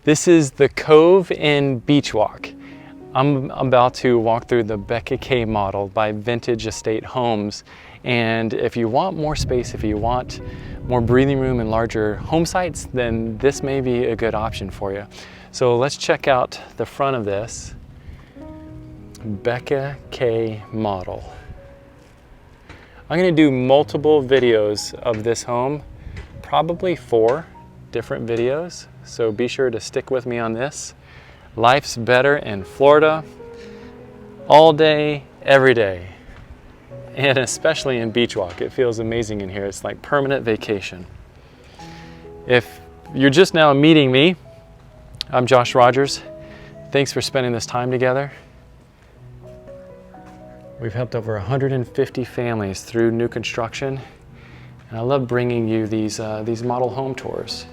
This is the Cove in Beach Walk. I'm about to walk through the Becca Cay model by Vintage Estate Homes. And if you want more space, if you want more breathing room and larger home sites, then this may be a good option for you. So let's check out the front of this Becca Cay model. I'm going to do multiple videos of this home, probably 4 different videos. So be sure to stick with me on this. Life's better in Florida, all day, every day. And especially in Beach Walk. It feels amazing in here. It's like permanent vacation. If you're just now meeting me, I'm Josh Rogers. Thanks for spending this time together. We've helped over 150 families through new construction. And I love bringing you these model home tours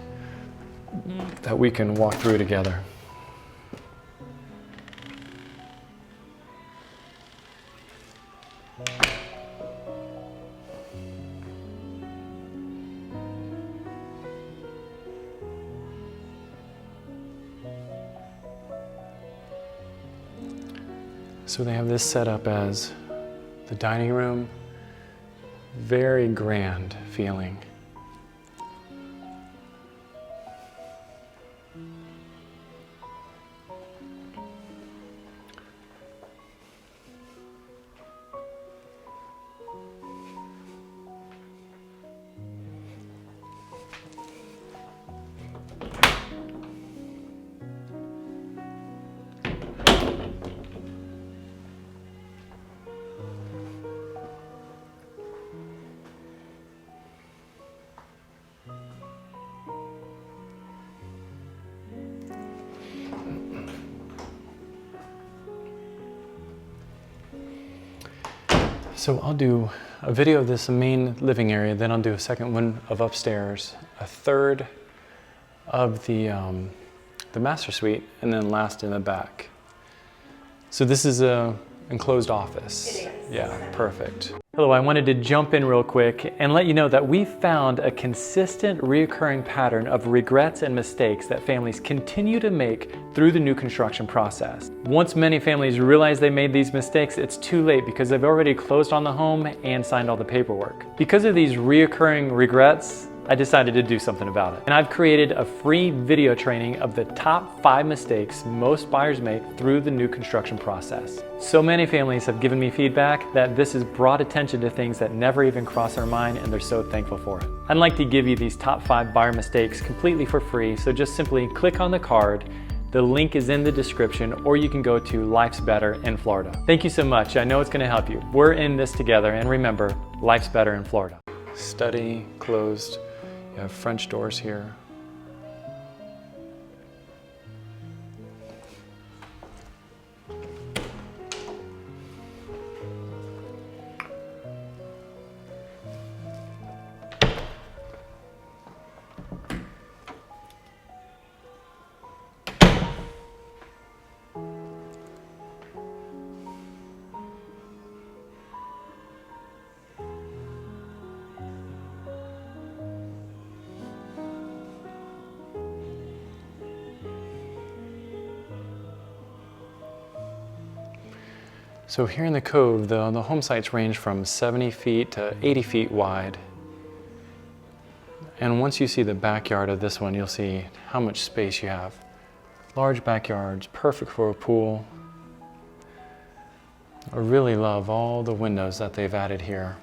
that we can walk through together. So they have this set up as the dining room, very grand feeling. So I'll do a video of this main living area, then I'll do a second one of upstairs, a third of the master suite, and then last in the back. So this is a enclosed office. It is. Yeah, perfect. Hello, I wanted to jump in real quick and let you know that we found a consistent reoccurring pattern of regrets and mistakes that families continue to make through the new construction process. Once many families realize they made these mistakes, it's too late because they've already closed on the home and signed all the paperwork. Because of these reoccurring regrets, I decided to do something about it. And I've created a free video training of the top 5 mistakes most buyers make through the new construction process. So many families have given me feedback that this has brought attention to things that never even crossed their mind, and they're so thankful for it. I'd like to give you these top 5 buyer mistakes completely for free, so just simply click on the card. The link is in the description, or you can go to Life's Better in Florida. Thank you so much. I know it's going to help you. We're in this together, and remember, life's better in Florida. Study closed. You have French doors here. So here in the Cove, the home sites range from 70 feet to 80 feet wide. And once you see the backyard of this one, you'll see how much space you have. Large backyards, perfect for a pool. I really love all the windows that they've added here.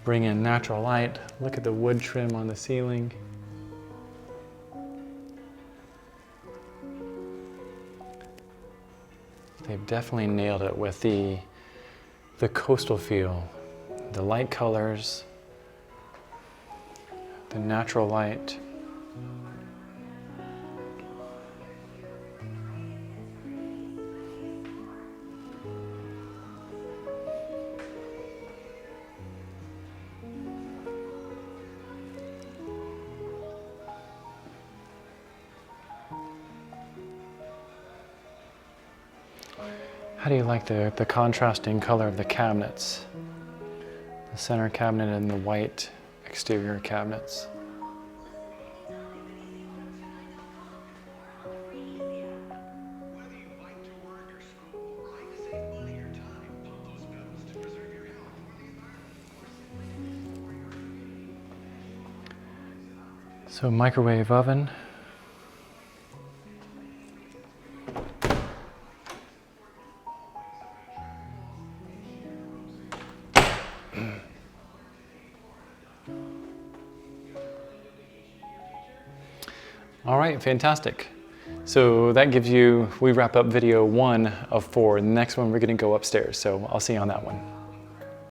Bring in natural light. Look at the wood trim on the ceiling. They've definitely nailed it with the coastal feel, the light colors, the natural light. How do you like the contrasting color of the cabinets? The center cabinet and the white exterior cabinets. So microwave oven. All right, fantastic. So that gives you, we wrap up video 1 of 4. The next one we're gonna go upstairs. So I'll see you on that one.